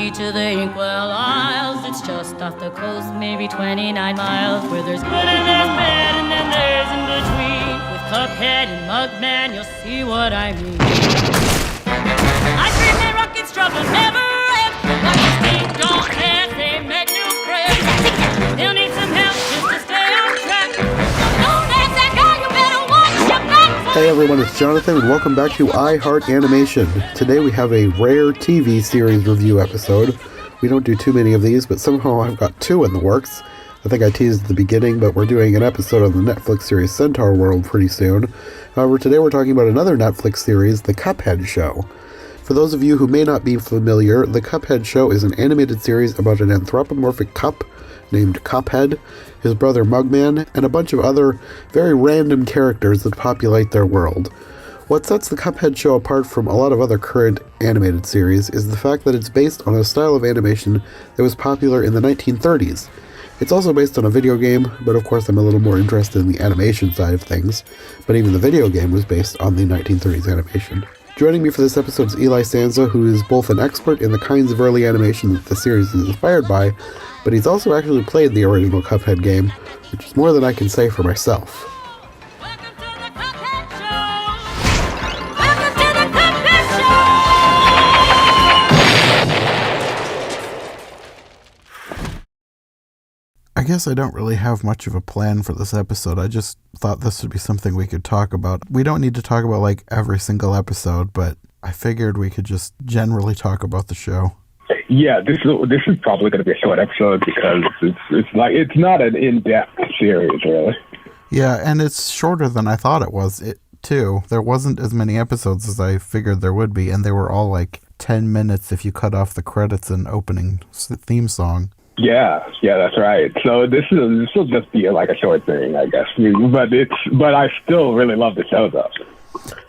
me to the Inkwell Isles. It's just off the coast, maybe 29 miles, where there's good and there's bad and then there's in between. With Cuphead and Mugman, you'll see what I mean. Ice cream and rockets trouble never end. Like the steam don't pass, they make new friends. They'll need some help just to stay on track. Don't ask that guy, you better watch your back. Hey everyone, it's Jonathan and welcome back to I Heart Animation. Today we have a rare TV series review episode. We don't do too many of these, but somehow I've got two in the works. I think I teased at the beginning, but we're doing an episode of the Netflix series Centaur World pretty soon. However, today we're talking about another Netflix series, The Cuphead Show. For those of you who may not be familiar, The Cuphead Show is an animated series about an anthropomorphic cup named Cuphead, his brother Mugman, and a bunch of other very random characters that populate their world. What sets the Cuphead Show apart from a lot of other current animated series is the fact that it's based on a style of animation that was popular in the 1930s. It's also based on a video game, but of course I'm a little more interested in the animation side of things, but even the video game was based on the 1930s animation. Joining me for this episode is Eli Sanza, who is both an expert in the kinds of early animation that the series is inspired by, but he's also actually played the original Cuphead game, which is more than I can say for myself. Welcome to the Cuphead Show! Welcome to the Cuphead Show! I guess I don't really have much of a plan for this episode. I just thought this would be something we could talk about. We don't need to talk about like every single episode, but I figured we could just generally talk about the show. Yeah, this is probably going to be a short episode because it's not an in-depth series, really. Yeah, and it's shorter than I thought it was, too. There wasn't as many episodes as I figured there would be, and they were all like 10 minutes if you cut off the credits and opening theme song. Yeah, that's right. So this will just be like a short thing, I guess. But I still really love the show, though.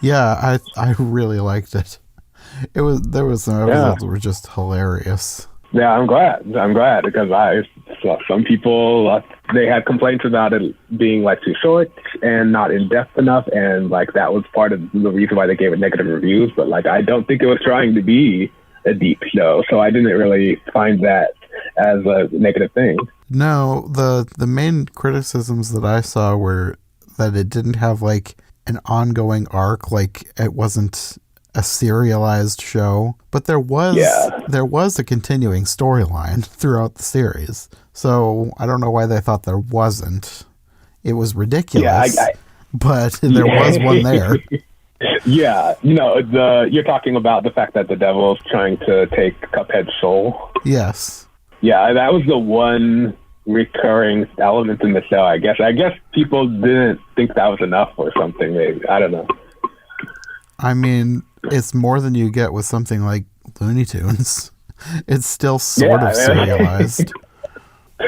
Yeah, I really liked it. There was some episodes that were just hilarious. Yeah, I'm glad because some people they had complaints about it being like too short and not in depth enough, and like that was part of the reason why they gave it negative reviews. But like I don't think it was trying to be a deep show, so I didn't really find that as a negative thing. No, the main criticisms that I saw were that it didn't have like an ongoing arc, like it wasn't a serialized show, but there was a continuing storyline throughout the series. So I don't know why they thought there wasn't. It was ridiculous, but there was one there. Yeah, you're talking about the fact that the devil's trying to take Cuphead's soul. Yes. Yeah, that was the one recurring element in the show, I guess. I guess people didn't think that was enough or something, maybe. I don't know. I mean, it's more than you get with something like Looney Tunes. It's still sort of serialized.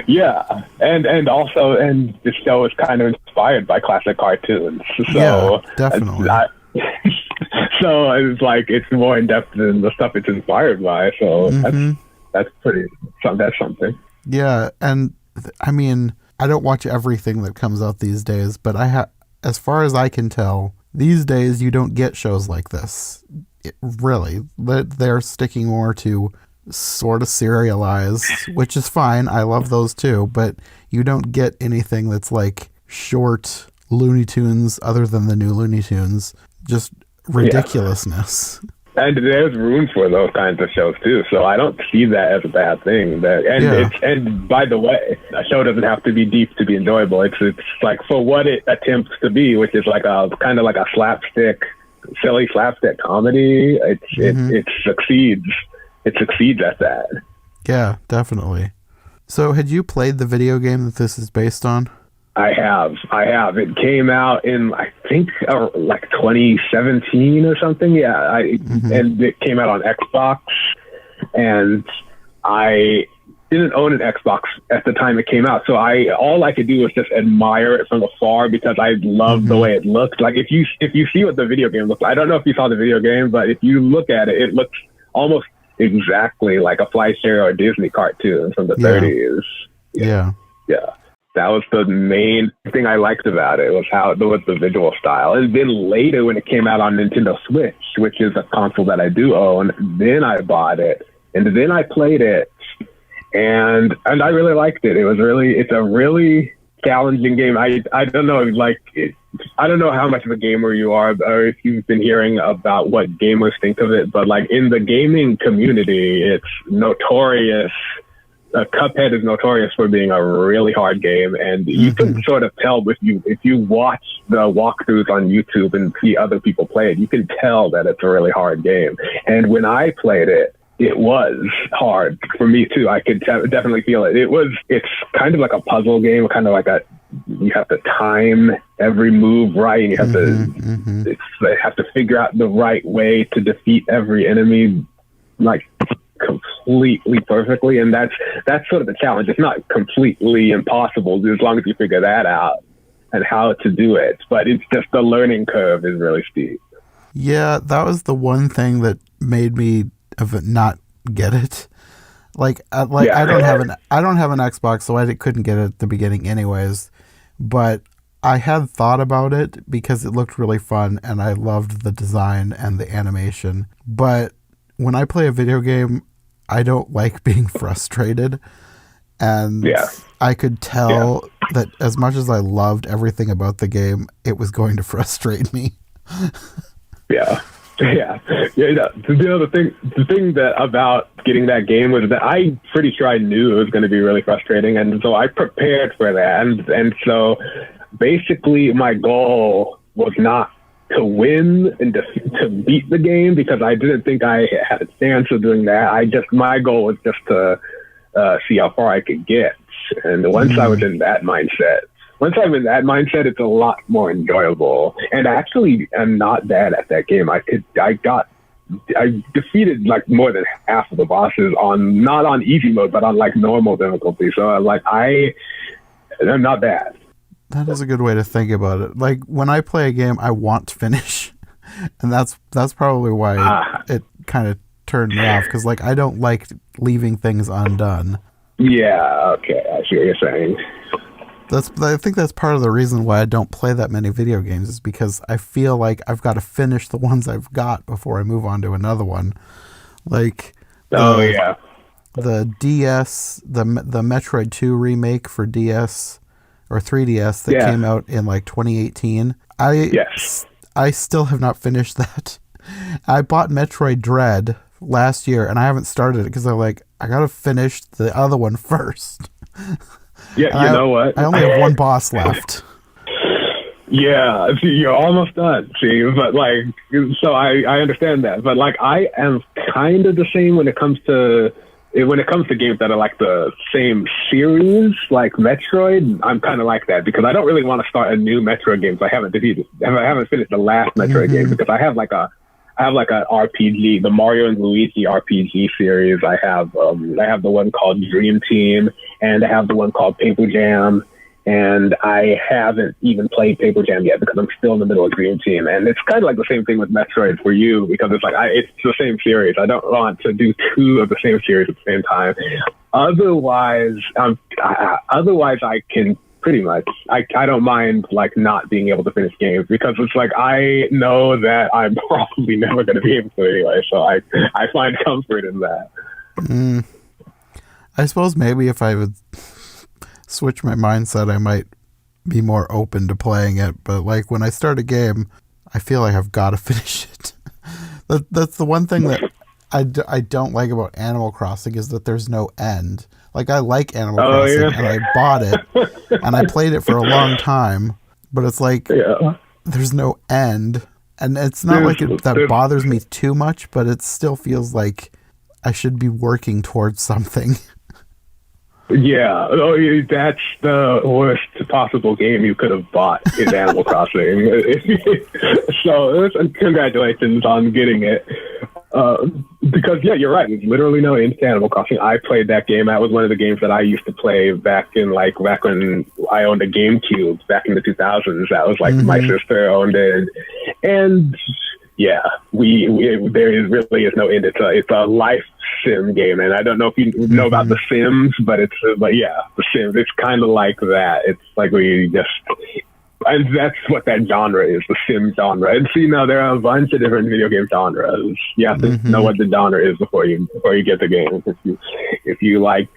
Yeah, and the show is kind of inspired by classic cartoons. So yeah, definitely. So it's like it's more in depth than the stuff it's inspired by. So that's something. Yeah, and I mean, I don't watch everything that comes out these days, but as far as I can tell, these days you don't get shows like this. Really, they're sticking more to sort of serialized, which is fine. I love those too, but you don't get anything that's like short Looney Tunes other than the new Looney Tunes. Just ridiculousness. Yeah. And there's room for those kinds of shows too, so I don't see that as a bad thing. And by the way, a show doesn't have to be deep to be enjoyable. It's like for what it attempts to be, which is like a kind of like a silly slapstick comedy. It succeeds. It succeeds at that. Yeah, definitely. So, had you played the video game that this is based on? I have. It came out in, I think, like 2017 or something. Yeah, and it came out on Xbox, and I didn't own an Xbox at the time it came out, so all I could do was just admire it from afar because I loved the way it looked. Like if you see what the video game looked like, I don't know if you saw the video game, but if you look at it, it looks almost exactly like a Fleischer or Disney cartoon from the 30s. Yeah. That was the main thing I liked about it, was the visual style. And then later when it came out on Nintendo Switch, which is a console that I do own, then I bought it. And then I played it, and I really liked it. It's a really challenging game. I don't know, I don't know how much of a gamer you are, or if you've been hearing about what gamers think of it, but like in the gaming community, it's notorious. Cuphead is notorious for being a really hard game, and you can sort of tell if you watch the walkthroughs on YouTube and see other people play it, you can tell that it's a really hard game. And when I played it, it was hard for me too. I could definitely feel it. It's kind of like a puzzle game, kind of like you have to time every move right, and you have to figure out the right way to defeat every enemy, like completely perfectly. And that's sort of the challenge. It's not completely impossible as long as you figure that out and how to do it. But it's just the learning curve is really steep. Yeah, that was the one thing that made me not get it. I don't have an Xbox, so I couldn't get it at the beginning anyways. But I had thought about it because it looked really fun and I loved the design and the animation. But when I play a video game, I don't like being frustrated. And I could tell that as much as I loved everything about the game, it was going to frustrate me. Yeah. The thing that about getting that game was that I'm pretty sure I knew it was going to be really frustrating, and so I prepared for that. And so basically, my goal was not to win and to beat the game, because I didn't think I had a chance of doing that. My goal was just to see how far I could get. And once I was in that mindset. It's a lot more enjoyable. And actually, I'm not bad at that game. I defeated like more than half of the bosses not on easy mode, but on like normal difficulty. So I'm not bad. That is a good way to think about it. Like when I play a game, I want to finish, and that's probably why it kind of turned me off, because like I don't like leaving things undone. Yeah. Okay. I see what you're saying. I think that's part of the reason why I don't play that many video games, is because I feel like I've got to finish the ones I've got before I move on to another one. Like, the DS, the Metroid 2 remake for DS or 3DS that came out in like 2018. I still have not finished that. I bought Metroid Dread last year and I haven't started it because I got to finish the other one first. Yeah, you know what? I only have one boss left. Yeah, see, you're almost done. See, but so I understand that. But I am kind of the same when it comes to games that are like the same series, like Metroid. I'm kind of like that because I don't really want to start a new Metroid game. So I haven't finished the last Metroid game because I have like an RPG, the Mario and Luigi RPG series. I have the one called Dream Team, and I have the one called Paper Jam, and I haven't even played Paper Jam yet because I'm still in the middle of Dream Team. And it's kind of like the same thing with Metroid for you, because it's it's the same series. I don't want to do two of the same series at the same time. Otherwise, I can pretty much. I don't mind not being able to finish games, because it's I know that I'm probably never going to be able to anyway. So I find comfort in that. I suppose maybe if I would switch my mindset, I might be more open to playing it. But when I start a game, I feel like I've got to finish it. That's the one thing that I don't like about Animal Crossing, is that there's no end. I like Animal Crossing, and I bought it, and I played it for a long time, but it's there's no end. And it's not that bothers me too much, but it still feels like I should be working towards something. Yeah, that's the worst possible game you could have bought in Animal Crossing. So, congratulations on getting it. Because you're right. There's literally no end to Animal Crossing. I played that game. That was one of the games that I used to play back when I owned a GameCube back in the 2000s. That was my sister owned it, and there really is no end. It's a life sim game, and I don't know if you know about The Sims, but it's The Sims. It's kind of like that. It's where you just And that's what that genre is, the sim genre. And so, there are a bunch of different video game genres. You have to know what the genre is before you get the game. If you like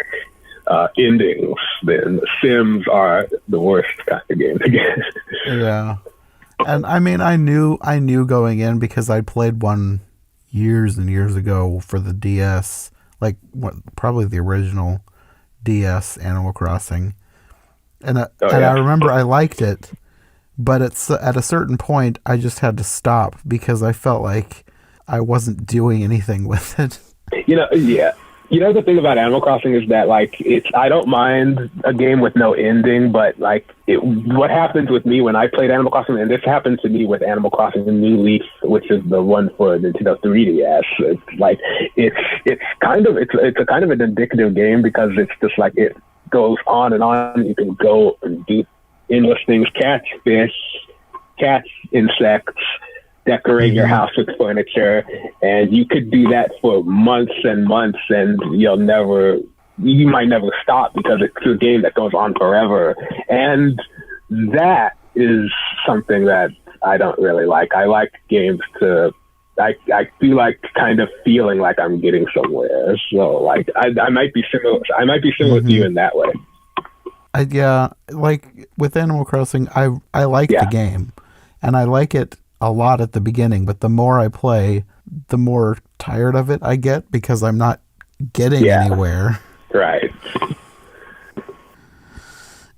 endings, then Sims are the worst kind of game to get. Yeah. And I mean, I knew going in because I played one years and years ago for the DS, like probably the original DS Animal Crossing. And I remember I liked it, but at a certain point I just had to stop because I felt like I wasn't doing anything with it. Yeah. The thing about Animal Crossing is that, like, I don't mind a game with no ending, but, like, what happens with me when I played Animal Crossing, and this happened to me with Animal Crossing New Leaf, which is the one for Nintendo 3DS. It's like, it's a kind of an addictive game because it's just like, it goes on and on. You can go and do endless things, catch fish, catch insects, decorate your house with furniture, and you could do that for months and months, and you might never stop because it's a game that goes on forever. And that is something that I don't really like. I like games I feel like kind of feeling like I'm getting somewhere. So, like, I might be similar. I might be similar to you in that way. Like with Animal Crossing, I like the game, and I like it a lot at the beginning, but the more I play, the more tired of it I get because I'm not getting anywhere. Right.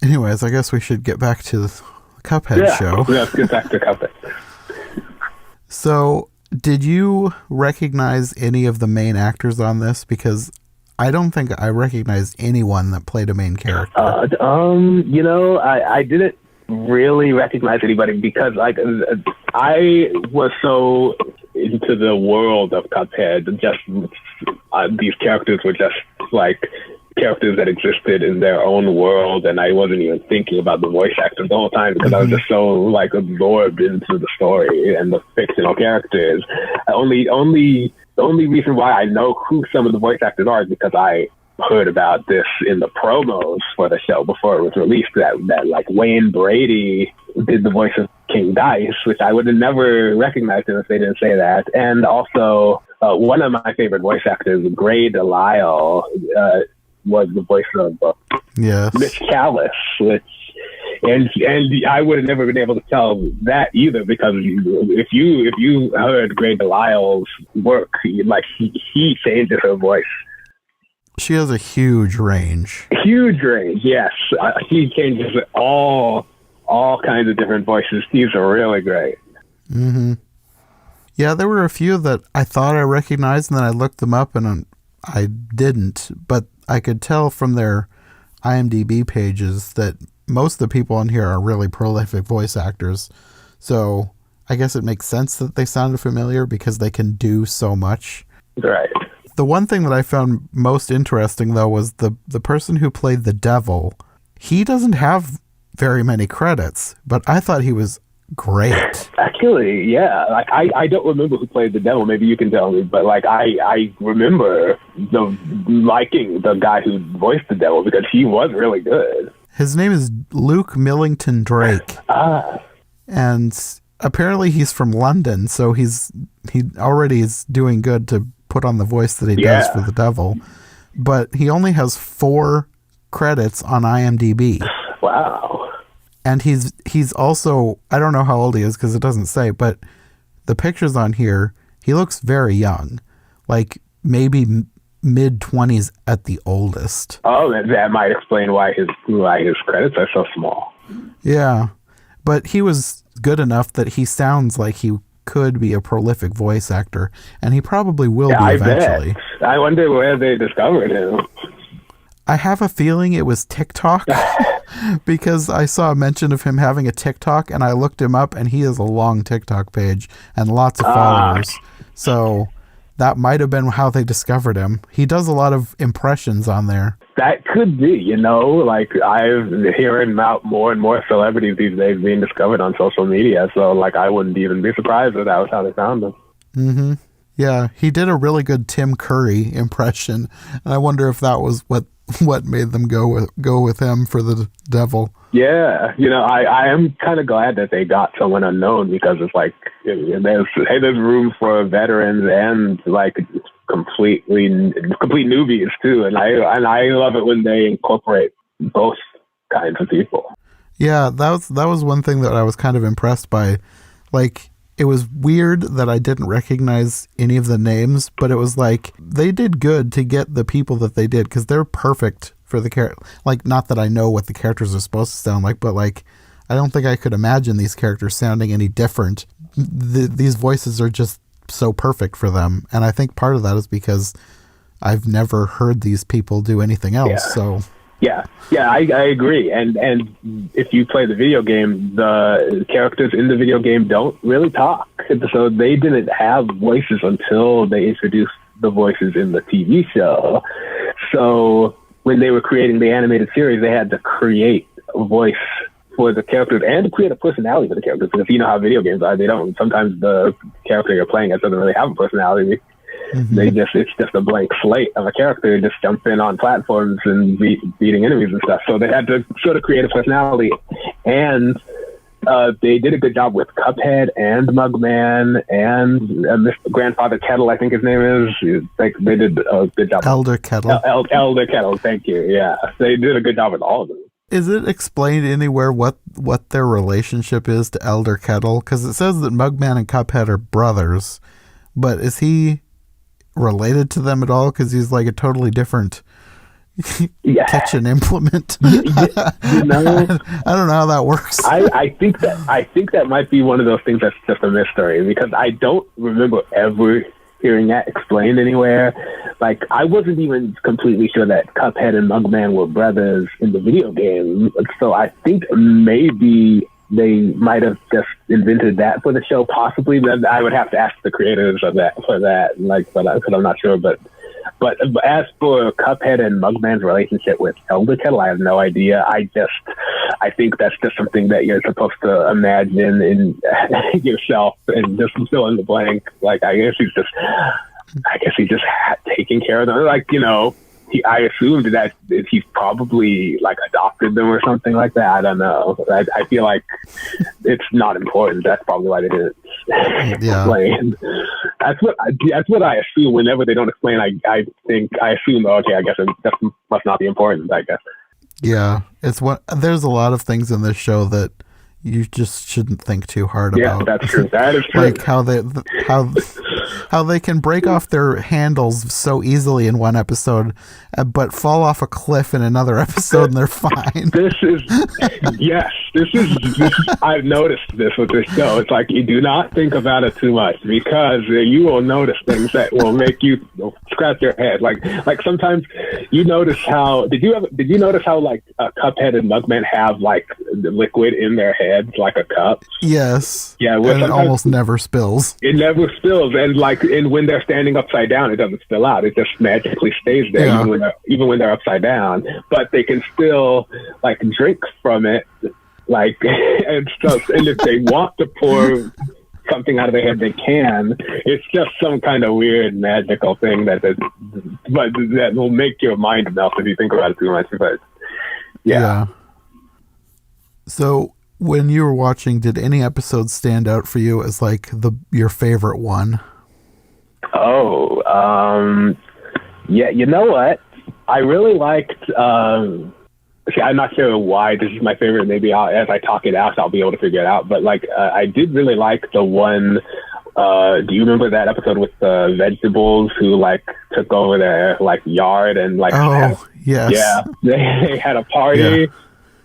Anyways, I guess we should get back to the Cuphead show. Let's get back to Cuphead. So, did you recognize any of the main actors on this? Because I don't think I recognized anyone that played a main character. I didn't really recognize anybody because, like, I was so into the world of Cuphead. Just these characters were just like characters that existed in their own world, and I wasn't even thinking about the voice actors the whole time because I was just so, like, absorbed into the story and the fictional characters. The only reason why I know who some of the voice actors are is because I heard about this in the promos for the show before it was released, that like Wayne Brady did the voice of King Dice, which I would have never recognized him if they didn't say that. And also one of my favorite voice actors, Gray Delisle, was the voice of Mitch Callis, and I would have never been able to tell that either because if you heard Gray Delisle's work, like he changes her voice. She has a huge range. Huge range, yes. He changes all kinds of different voices. These are really great. Mm-hmm. Yeah, there were a few that I thought I recognized, and then I looked them up, and I didn't. But I could tell from their IMDb pages that most of the people on here are really prolific voice actors. So I guess it makes sense that they sounded familiar because they can do so much. Right. The one thing that I found most interesting, though, was the person who played the devil. He doesn't have very many credits, but I thought he was great. Actually, yeah. Like I don't remember who played the devil. Maybe you can tell me. But like I remember liking the guy who voiced the devil because he was really good. His name is Luke Millington Drake. And apparently he's from London, so he already is doing good to put on the voice that he does for the devil. But he only has 4 credits on IMDb. Wow. And he's also, I don't know how old he is because it doesn't say, but the pictures on here, he looks very young. Like maybe mid-20s at the oldest. Oh, that might explain why his credits are so small. Yeah. But he was good enough that he sounds like he could be a prolific voice actor, and he probably will be eventually. Bet. I wonder where they discovered him. I have a feeling it was TikTok because I saw a mention of him having a TikTok, and I looked him up, and he has a long TikTok page and lots of followers. So that might have been how they discovered him. He does a lot of impressions on there. That could be, like I'm hearing about more and more celebrities these days being discovered on social media. So like I wouldn't even be surprised if that was how they found him. Mm-hmm. Yeah, he did a really good Tim Curry impression. And I wonder if that was what what made them go with him for the devil. Yeah, I am kind of glad that they got someone unknown, because it's like there's room for veterans and like complete newbies too, and I love it when they incorporate both kinds of people. Yeah, that was one thing that I was kind of impressed by. Like, it was weird that I didn't recognize any of the names, but it was like they did good to get the people that they did, because they're perfect for the character. Like, not that I know what the characters are supposed to sound like, but like, I don't think I could imagine these characters sounding any different. These voices are just so perfect for them, and I think part of that is because I've never heard these people do anything else. Yeah. So yeah, I agree. And if you play the video game, the characters in the video game don't really talk, so they didn't have voices until they introduced the voices in the TV show. So when they were creating the animated series, they had to create a voice for the characters and create a personality for the characters, because you know how video games are. They don't. Sometimes the character you're playing as doesn't really have a personality. Mm-hmm. It's just a blank slate of a character just jumping on platforms and beating enemies and stuff. So they had to sort of create a personality, and they did a good job with Cuphead and Mugman and Mr. Grandfather Kettle, I think his name is. They did a good job. Elder Kettle. Elder Kettle, thank you. Yeah, they did a good job with all of them. Is it explained anywhere what their relationship is to Elder Kettle? Because it says that Mugman and Cuphead are brothers, but is he related to them at all? Because he's like a totally different kitchen implement. I don't know how that works. I think that might be one of those things that's just a mystery, because I don't remember ever hearing that explained anywhere. Like, I wasn't even completely sure that Cuphead and Mugman were brothers in the video game, so I think maybe they might have just invented that for the show, possibly. But I would have to ask the creators of that because I'm not sure. But as for Cuphead and Mugman's relationship with Elder Kettle, I have no idea. I think that's just something that you're supposed to imagine in yourself and just fill in the blank. Like, I guess he's just taking care of them. Like, I assumed that he's probably like adopted them or something like that. I don't know. I feel like it's not important. That's probably why they didn't explain. That's what I assume. Whenever they don't explain, I assume, okay, I guess that must not be important, I guess. Yeah, there's a lot of things in this show that you just shouldn't think too hard about. Yeah, that's true. That is true. Like how they can break off their handles so easily in one episode, but fall off a cliff in another episode and they're fine. I've noticed this with this show. It's like, you do not think about it too much, because you will notice things that will make you scratch your head. Like sometimes you notice how, did you notice how like Cuphead and Mugman have like liquid in their heads, like a cup? Yes. Yeah. And it almost never spills. It never spills. And when they're standing upside down, it doesn't spill out. It just magically stays there, even when they're upside down. But they can still like drink from it, like and stuff. And if they want to pour something out of their head, they can. It's just some kind of weird magical thing that will make your mind melt if you think about it too much. But yeah. So when you were watching, did any episodes stand out for you as like your favorite one? Oh, yeah. You know what? I really liked. I'm not sure why this is my favorite. Maybe as I talk it out, I'll be able to figure it out. But like, I did really like the one. Do you remember that episode with the vegetables who like took over their like yard and like? Oh, yes. Yeah, they had a party,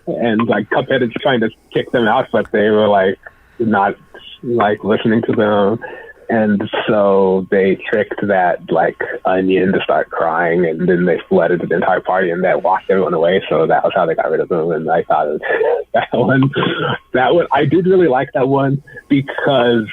and like Cuphead is trying to kick them out, but they were like not like listening to them. And so they tricked that like onion to start crying, and then they flooded the entire party, and that washed everyone away. So that was how they got rid of them. And I thought that one, I did really like that one, because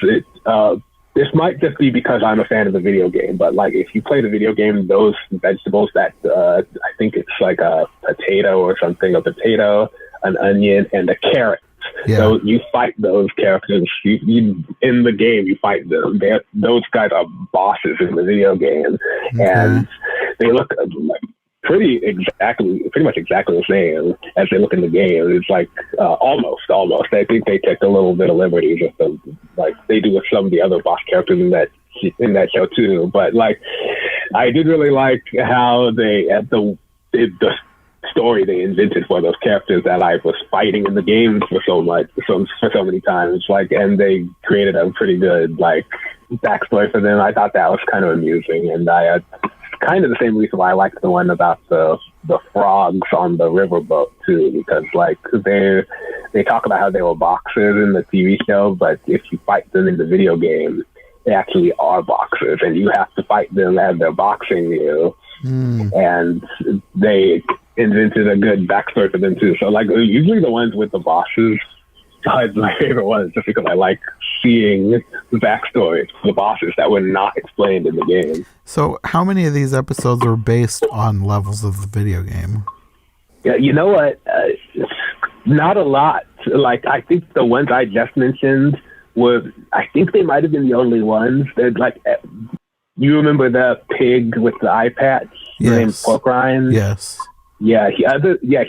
this might just be because I'm a fan of the video game, but like if you play the video game, those vegetables that I think it's like a potato or something, a potato, an onion, and a carrot. Yeah. So you fight those characters. You in the game, you fight them. Those guys are bosses in the video game, and they look like pretty much exactly the same as they look in the game. It's like almost. I think they take a little bit of liberty with them, like they do with some of the other boss characters in that show too. But like, I did really like how they the story they invented for those characters that I was fighting in the games for so many times. Like, and they created a pretty good like backstory for them. I thought that was kind of amusing, and I kind of the same reason why I liked the one about the frogs on the riverboat too, because like they talk about how they were boxers in the TV show, but if you fight them in the video game, they actually are boxers, and you have to fight them as they're boxing you. And they invented a good backstory for them too. So like usually the ones with the bosses are my favorite ones, just because I like seeing the backstory for the bosses that were not explained in the game. So how many of these episodes were based on levels of the video game? Yeah, you know what? Not a lot. Like, I think the ones I just mentioned I think they might have been the only ones. They're like, you remember the pig with the eye patch? Yes. Named Pork Rind? Yes. Yeah,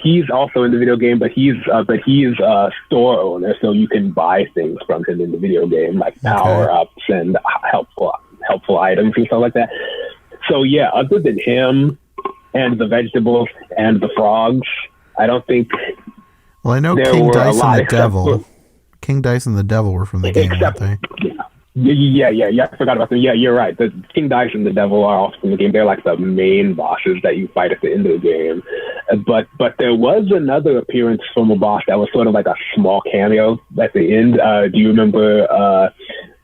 he's also in the video game, but he's a store owner, so you can buy things from him in the video game, like power-ups and helpful items and stuff like that. So yeah, other than him and the vegetables and the frogs, I don't think. Well, I know King Dice and the Devil. King Dice and the Devil were from the game, weren't they? Yeah. I forgot about them. Yeah, you're right. The King Dice and the Devil are also from the game. They're like the main bosses that you fight at the end of the game. But there was another appearance from a boss that was sort of like a small cameo at the end. Do you remember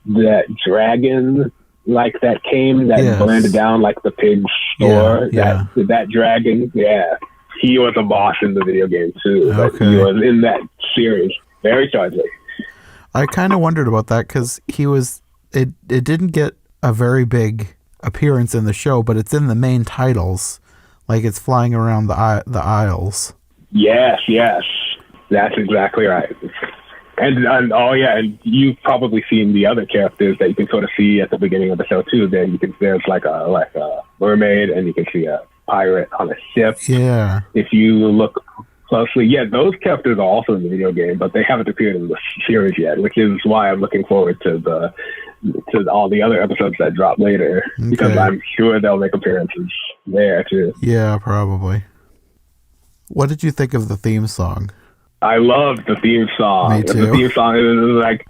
that dragon like that came that burned down like the pig's store? Yeah. That dragon. Yeah, he was a boss in the video game too. Okay. But he was in that series very shortly. I kind of wondered about that because it didn't get a very big appearance in the show, but it's in the main titles, like it's flying around the aisles. Yes, that's exactly right. And you've probably seen the other characters that you can sort of see at the beginning of the show too. There's like a mermaid, and you can see a pirate on a ship. Yeah. If you look closely, those characters are also in the video game, but they haven't appeared in the series yet, which is why I'm looking forward to all the other episodes that drop later, because I'm sure they'll make appearances there too. Yeah, probably. What did you think of the theme song? I loved the theme song. Me too. The theme song is like,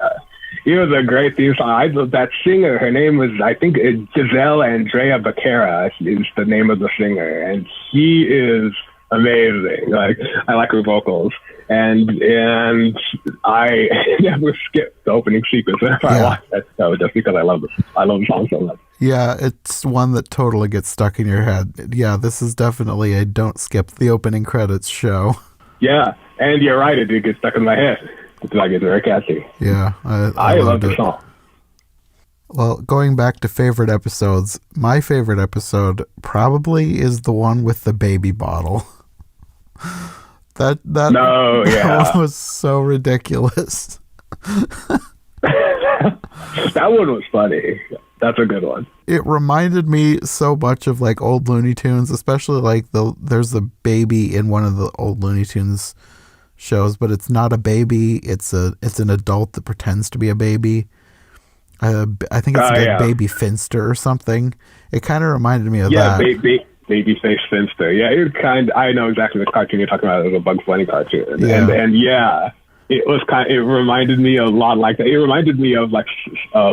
it was a great theme song. That singer, her name was, I think, Giselle Andrea Becerra is the name of the singer, and she is amazing. Like, I like her vocals, and I never skipped the opening sequence whenever I watched that show, just because I love the song so much. Yeah, it's one that totally gets stuck in your head. Yeah, this is definitely a don't skip the opening credits show. Yeah, and you're right, it did get stuck in my head. It's like, it's very catchy. Yeah, I love the song. Well, going back to favorite episodes, my favorite episode probably is the one with the baby bottle. That was so ridiculous. That one was funny. That's a good one. It reminded me so much of like old Looney Tunes, especially like there's a baby in one of the old Looney Tunes shows, but it's not a baby. It's an adult that pretends to be a baby. I think it's like Baby Finster or something. It kind of reminded me of that. Babyface Finster. Yeah, I know exactly the cartoon you're talking about. It was a Bugs Bunny cartoon, yeah. and it was it reminded me a lot like that. It reminded me of like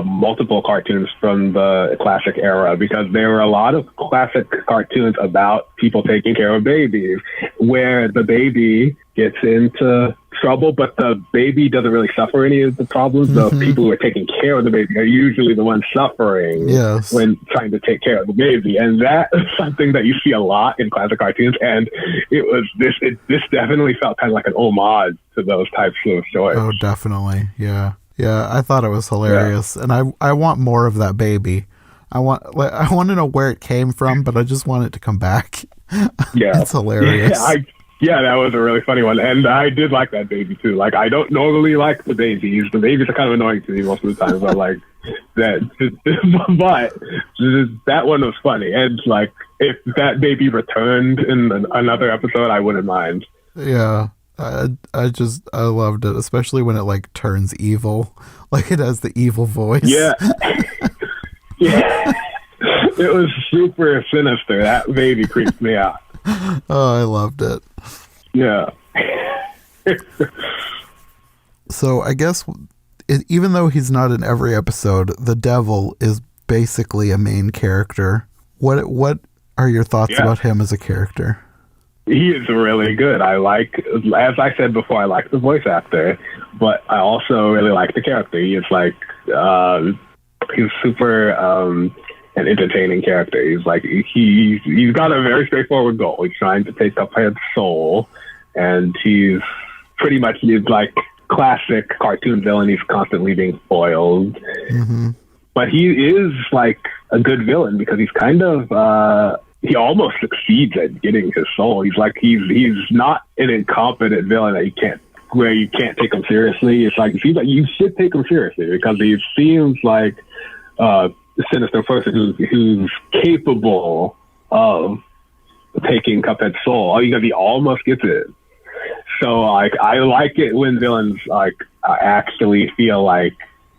multiple cartoons from the classic era, because there were a lot of classic cartoons about people taking care of babies, where the baby gets into trouble, but the baby doesn't really suffer any of the problems. The people who are taking care of the baby are usually the ones suffering when trying to take care of the baby, and that is something that you see a lot in classic cartoons. And this definitely felt kind of like an homage to those types of stories. Oh, definitely, yeah. I thought it was hilarious, and I want more of that baby. I want to know where it came from, but I just want it to come back. Yeah, it's hilarious. Yeah, that was a really funny one. And I did like that baby, too. Like, I don't normally like the babies. The babies are kind of annoying to me most of the time. But, like, That, but that one was funny, and like if that maybe returned in another episode, I wouldn't mind. Yeah. I loved it, especially when it like turns evil, like it has the evil voice. Yeah. Yeah. It was super sinister. That baby creeped me out. Oh, I loved it. Yeah. So I guess even though he's not in every episode, the devil is basically a main character. What are your thoughts about him as a character? He is really good. I like, as I said before, I like the voice actor, but I also really like the character. He is like, he's super an entertaining character. He's like, he's got a very straightforward goal. He's trying to take Cuphead's soul, and he's pretty much like classic cartoon villain. He's constantly being foiled. Mm-hmm. But he is like a good villain because he's kind of he almost succeeds at getting his soul. He's like he's not an incompetent villain that you can't take him seriously. It's like it seems like you should take him seriously because he seems like a sinister person who's capable of taking Cuphead's soul because he almost gets it. So like I like it when villains like actually feel like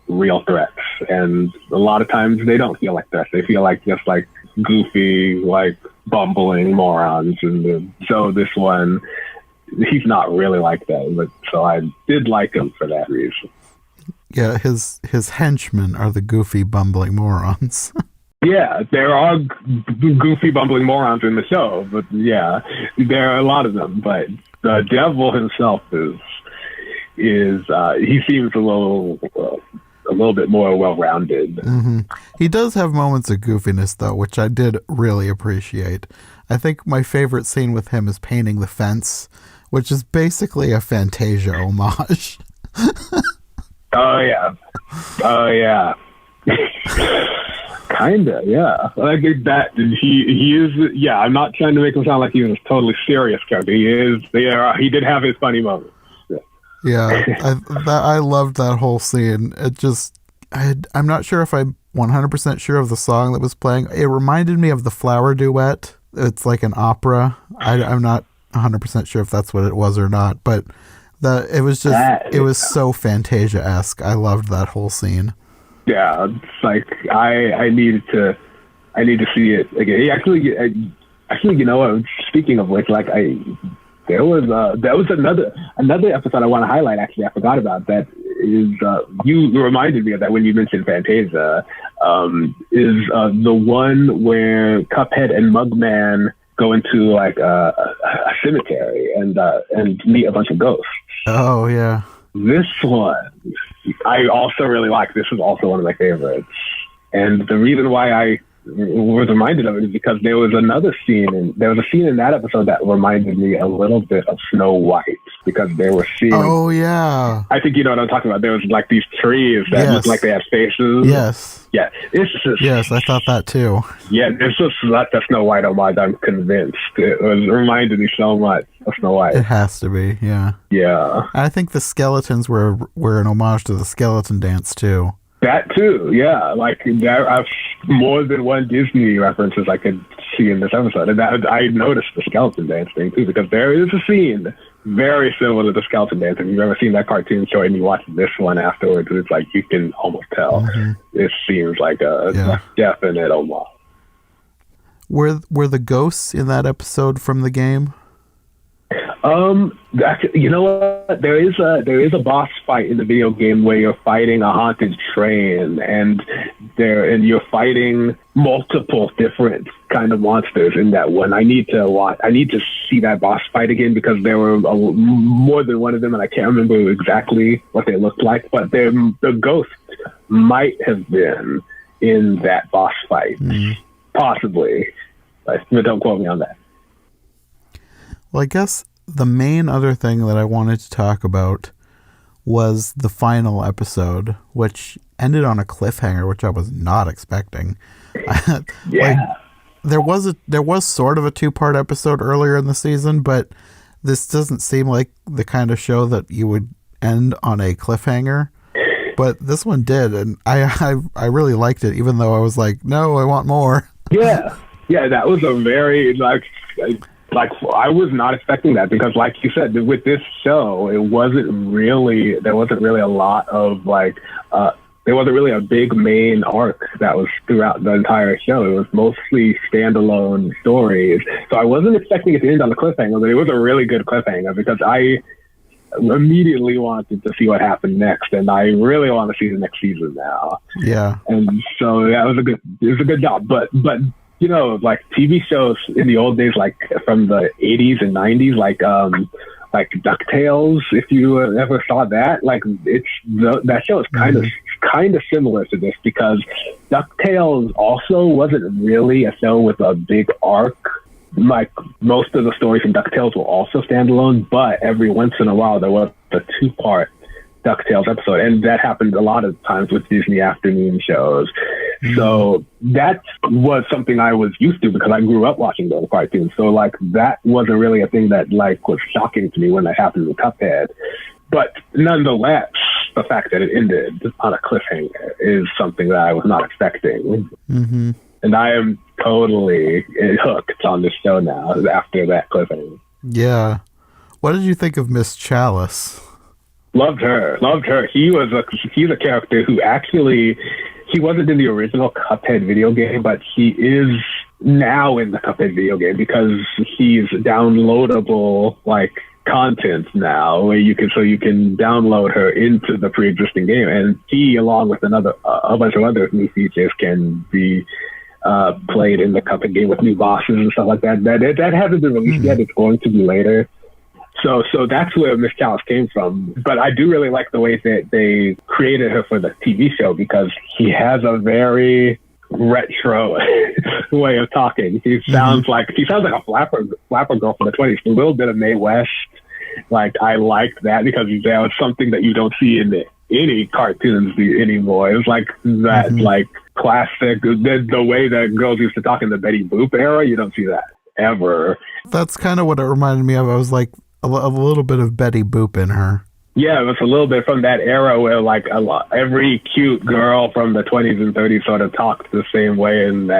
real threats, and a lot of times they don't feel like threats. They feel like just like goofy, like bumbling morons. And so this one, he's not really like that, but so I did like him for that reason. Yeah, his henchmen are the goofy, bumbling morons. Yeah, there are goofy, bumbling morons in the show, but yeah, there are a lot of them. But the devil himself is he seems a little bit more well-rounded. Mm-hmm. He does have moments of goofiness, though, which I did really appreciate. I think my favorite scene with him is painting the fence, which is basically a Fantasia homage. Oh yeah. Kinda, yeah. Like that. He is. Yeah, I'm not trying to make him sound like he was a totally serious character. He is. He did have his funny moments. Yeah, I loved that whole scene. It just, I'm not sure if I'm 100% sure of the song that was playing. It reminded me of the Flower Duet. It's like an opera. I'm not 100% sure if that's what it was or not, but it was so Fantasia-esque. I loved that whole scene. Yeah, it's like I need to see it again. Actually, you know what? Speaking of which, like there was another episode I want to highlight. Actually, I forgot about that. Is you reminded me of that when you mentioned Fantasia? Is the one where Cuphead and Mugman go into like a cemetery and meet a bunch of ghosts? Oh yeah. This one I also really like. This is also one of my favorites, and the reason why I was reminded of it is because there was a scene in that episode that reminded me a little bit of Snow White, because they were seeing. Oh yeah, I think you know what I'm talking about. There was like these trees that looked like they had faces. Yes. Yeah. Yes, I thought that too. Yeah, this was like the Snow White homage. I'm convinced it reminded me so much of Snow White. It has to be. Yeah. Yeah. I think the skeletons were an homage to the skeleton dance too. That too, yeah. Like there are more than one Disney references I could see in this episode, and I noticed the skeleton dance thing too, because there is a scene very similar to the skeleton dance. If you've ever seen that cartoon show and you watch this one afterwards, it's like you can almost tell. Mm-hmm. It seems like a definite homage. Were the ghosts in that episode from the game? You know what? There is a boss fight in the video game where you're fighting a haunted train, and you're fighting multiple different kind of monsters in that one. I need to see that boss fight again, because there were more than one of them, and I can't remember exactly what they looked like. But the ghosts might have been in that boss fight, possibly. But don't quote me on that. Well, I guess the main other thing that I wanted to talk about was the final episode, which ended on a cliffhanger, which I was not expecting. Like, there was sort of a 2-part episode earlier in the season, but this doesn't seem like the kind of show that you would end on a cliffhanger. but this one did, and I really liked it, even though I was like, no, I want more. Yeah, that was a very like I was not expecting that, because like you said, with this show, there wasn't really a lot of like there wasn't really a big main arc that was throughout the entire show. It was mostly standalone stories. So I wasn't expecting it to end on the cliffhanger, but it was a really good cliffhanger, because I immediately wanted to see what happened next, and I really want to see the next season now. Yeah. And so that was a good job. But you know, like TV shows in the old days, like from the 80s and 90s, like DuckTales, if you ever saw that, like that show is kind of similar to this, because DuckTales also wasn't really a show with a big arc. Like most of the stories from DuckTales were also standalone, but every once in a while there was a 2-part DuckTales episode, and that happened a lot of times with Disney afternoon shows. So that was something I was used to, because I grew up watching those cartoons. So like that wasn't really a thing that like was shocking to me when that happened with Cuphead. But nonetheless, the fact that it ended on a cliffhanger is something that I was not expecting. Mm-hmm. And I am totally hooked on this show now after that cliffhanger. Yeah. What did you think of Miss Chalice? Loved her. He's a character who actually, he wasn't in the original Cuphead video game, but he is now in the Cuphead video game, because he's downloadable like content now, where you can download her into the pre-existing game, and he, along with a bunch of other new features, can be played in the Cuphead game with new bosses and stuff like that. That hasn't been released yet. It's going to be later. So that's where Miss Chalice came from. But I do really like the way that they created her for the TV show, because he has a very retro way of talking. He sounds like a flapper girl from the 20s. A little bit of Mae West. Like, I liked that, because that was something that you don't see in any cartoons anymore. It's like that, like classic, the way that girls used to talk in the Betty Boop era. You don't see that ever. That's kind of what it reminded me of. I was like, a little bit of Betty Boop in her. Yeah, it was a little bit from that era where like every cute girl from the 20s and 30s sort of talked the same way in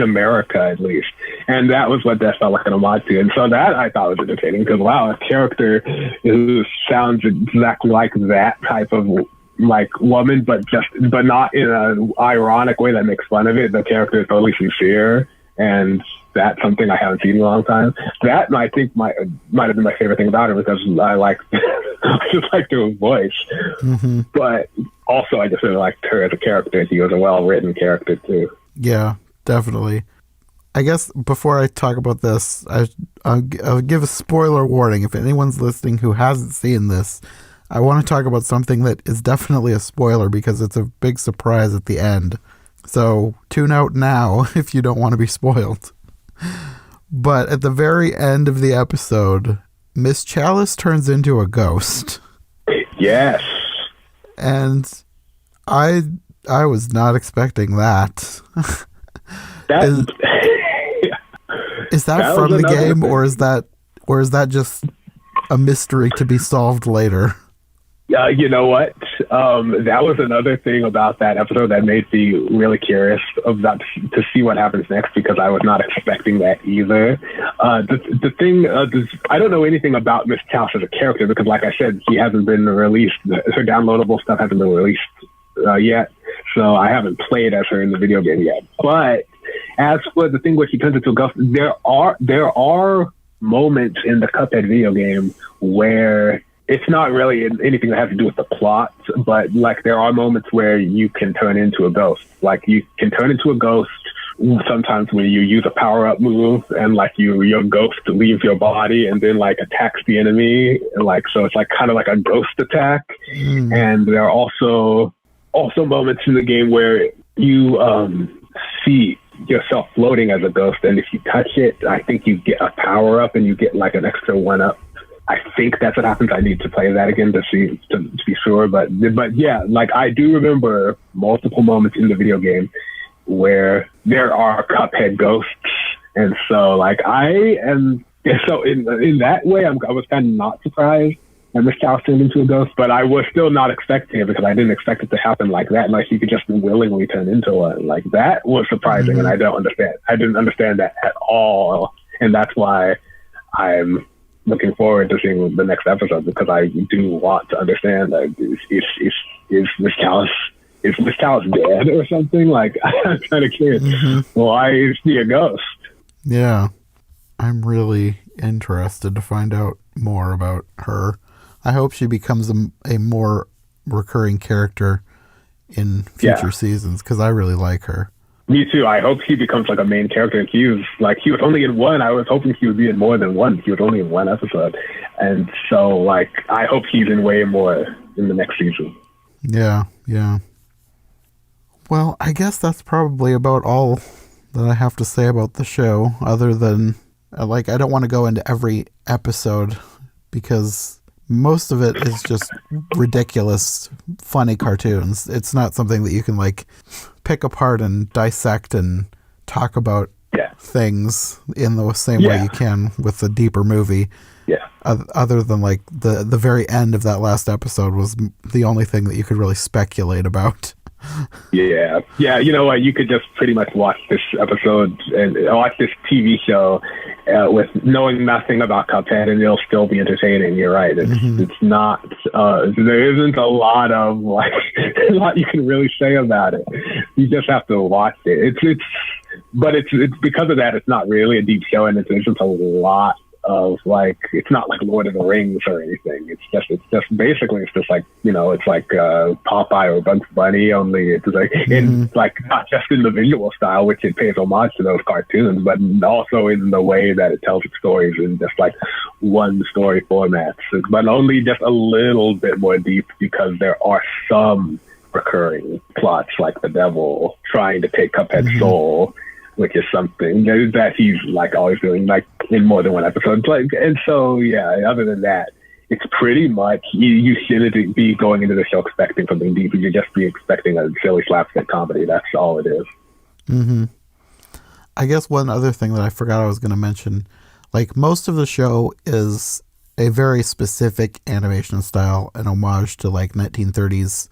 America, at least. And that was what that felt like an homage to. And so that I thought was entertaining, because wow, a character who sounds exactly like that type of like woman, but not in an ironic way that makes fun of it. The character is totally sincere, and that's something I haven't seen in a long time. That, I think, might have been my favorite thing about her, because I just liked her voice. Mm-hmm. But also, I just really liked her as a character. She was a well-written character, too. Yeah, definitely. I guess before I talk about this, I'll give a spoiler warning. If anyone's listening who hasn't seen this, I want to talk about something that is definitely a spoiler, because it's a big surprise at the end. So tune out now if you don't want to be spoiled. But at the very end of the episode, Miss Chalice turns into a ghost. Yes. And I was not expecting that. Is that from the game, or is that just a mystery to be solved later? You know what? That was another thing about that episode that made me really curious to see what happens next, because I was not expecting that either. The thing, I don't know anything about Miss Chalice as a character, because like I said, she hasn't been released. Her downloadable stuff hasn't been released yet, so I haven't played as her in the video game yet. But as for the thing where she turns into a ghost, there are moments in the Cuphead video game where it's not really anything that has to do with the plot, but like there are moments where you can turn into a ghost. Like you can turn into a ghost sometimes when you use a power-up move, and like your ghost leaves your body and then like attacks the enemy. And like, so it's like kind of like a ghost attack. And there are also moments in the game where you see yourself floating as a ghost, and if you touch it, I think you get a power-up and you get like an extra 1-up. I think that's what happens. I need to play that again to be sure. But yeah, like I do remember multiple moments in the video game where there are Cuphead ghosts. And so like in that way, I was kind of not surprised. and Miss Chalice turned into a ghost, but I was still not expecting it because I didn't expect it to happen like that. Like she could just willingly turn into one. Like that was surprising, and I didn't understand that at all, and that's why I'm looking forward to seeing the next episode because I do want to understand. Like, is Miss Chalice dead or something? Like I'm kind of curious. Why is she a ghost? Yeah, I'm really interested to find out more about her. I hope she becomes a more recurring character in future seasons because I really like her. Me too. I hope he becomes like a main character. He was only in one. I was hoping he would be in more than one. He was only in one episode. And so like I hope he's in way more in the next season. Yeah. Well, I guess that's probably about all that I have to say about the show, other than like I don't want to go into every episode because most of it is just ridiculous, funny cartoons. It's not something that you can like pick apart and dissect and talk about things in the same way you can with a deeper movie. Yeah. Other than like the very end of that last episode was the only thing that you could really speculate about. Yeah. You know what? You could just pretty much watch this episode and watch this TV show with knowing nothing about Cuphead, and it'll still be entertaining. You're right. It's not. There isn't a lot of like a lot you can really say about it. You just have to watch it. But it's because of that. It's not really a deep show, and there's just a lot of like, it's not like Lord of the Rings or anything. It's just basically it's just like, you know, it's like Popeye or Bugs Bunny, only it's like in like not just in the visual style, which it pays homage to those cartoons, but also in the way that it tells its stories in just like one story formats, but only just a little bit more deep because there are some recurring plots like the devil trying to take Cuphead's soul, which is something that he's like always doing, like in more than one episode. Like, and so other than that, it's pretty much you shouldn't be going into the show expecting something deep. You just be expecting a silly slapstick comedy. That's all it is. I guess one other thing that I forgot I was going to mention, like most of the show is a very specific animation style, an homage to like 1930s.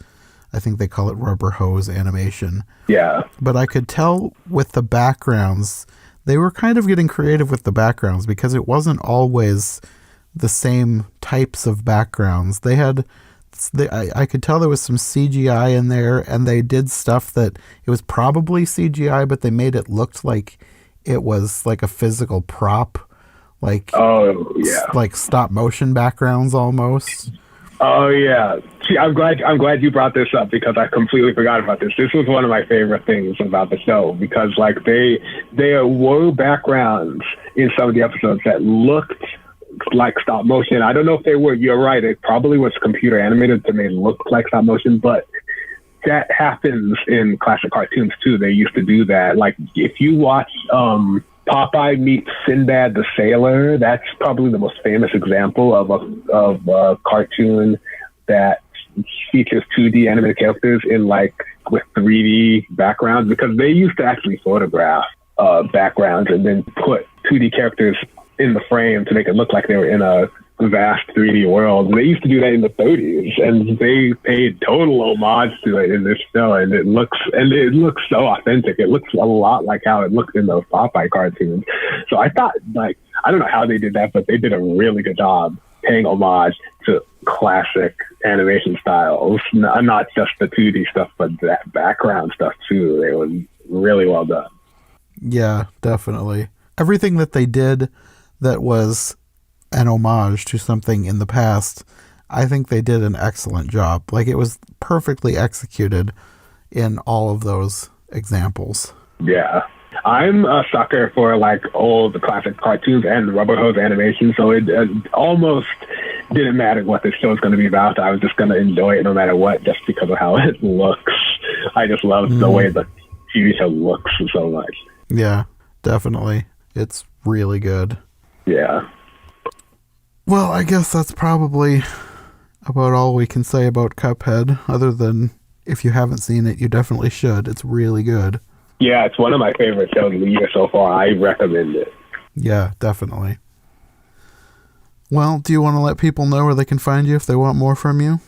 I think they call it rubber hose animation. Yeah. But I could tell with the backgrounds, they were kind of getting creative with the backgrounds because it wasn't always the same types of backgrounds. I could tell there was some CGI in there, and they did stuff that it was probably CGI, but they made it look like it was like a physical prop, like like stop motion backgrounds almost. Oh yeah. See, I'm glad you brought this up because I completely forgot about this. This was one of my favorite things about the show because like there were backgrounds in some of the episodes that looked like stop motion. I don't know if they were. You're right. It probably was computer animated to make it look like stop motion, but that happens in classic cartoons too. They used to do that. Like if you watch Popeye meets Sinbad the Sailor, that's probably the most famous example of a cartoon that features 2D animated characters in like with 3D backgrounds, because they used to actually photograph backgrounds and then put 2D characters in the frame to make it look like they were in a vast 3D world. They used to do that in the 30s, and they paid total homage to it in this show, and it looks so authentic. It looks a lot like how it looked in those Popeye cartoons. So I thought, like, I don't know how they did that, but they did a really good job paying homage to classic animation styles, not just the 2D stuff, but that background stuff too. It was really well done. Yeah, definitely. Everything that they did that was an homage to something in the past, I think they did an excellent job. Like, it was perfectly executed in all of those examples. Yeah. I'm a sucker for like old classic cartoons and rubber hose animation, so it almost didn't matter what this show is going to be about. I was just going to enjoy it no matter what, just because of how it looks. I just love the way the TV show looks so much. Yeah, definitely. It's really good. Yeah. Well, I guess that's probably about all we can say about Cuphead, other than if you haven't seen it, you definitely should. It's really good. Yeah, it's one of my favorite shows of the year so far. I recommend it. Yeah, definitely. Well, do you want to let people know where they can find you if they want more from you?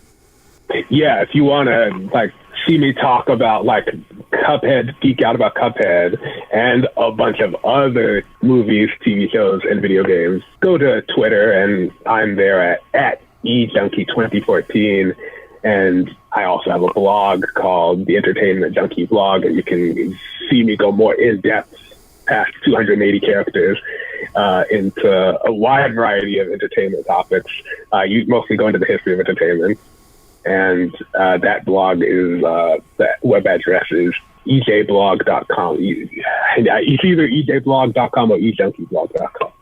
Yeah, if you want to like see me talk about like Cuphead, geek out about Cuphead, and a bunch of other movies, TV shows, and video games, go to Twitter, and I'm there at eJunkie2014. And I also have a blog called the Entertainment Junkie Blog, and you can see me go more in depth past 280 characters into a wide variety of entertainment topics. You mostly go into the history of entertainment. And that blog is, that web address is ejblog.com. It's either ejblog.com or ejjunkieblog.com.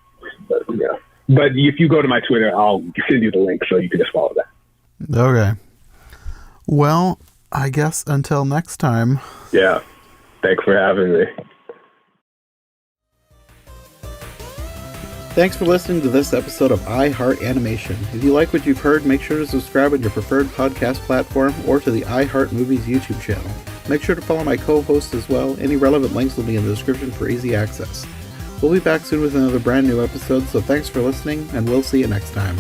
But, yeah. But if you go to my Twitter, I'll send you the link so you can just follow that. Okay. Well, I guess until next time. Yeah. Thanks for having me. Thanks for listening to this episode of I Heart Animation. If you like what you've heard, make sure to subscribe on your preferred podcast platform or to the I Heart Movies YouTube channel. Make sure to follow my co-host as well. Any relevant links will be in the description for easy access. We'll be back soon with another brand new episode, so thanks for listening, and we'll see you next time.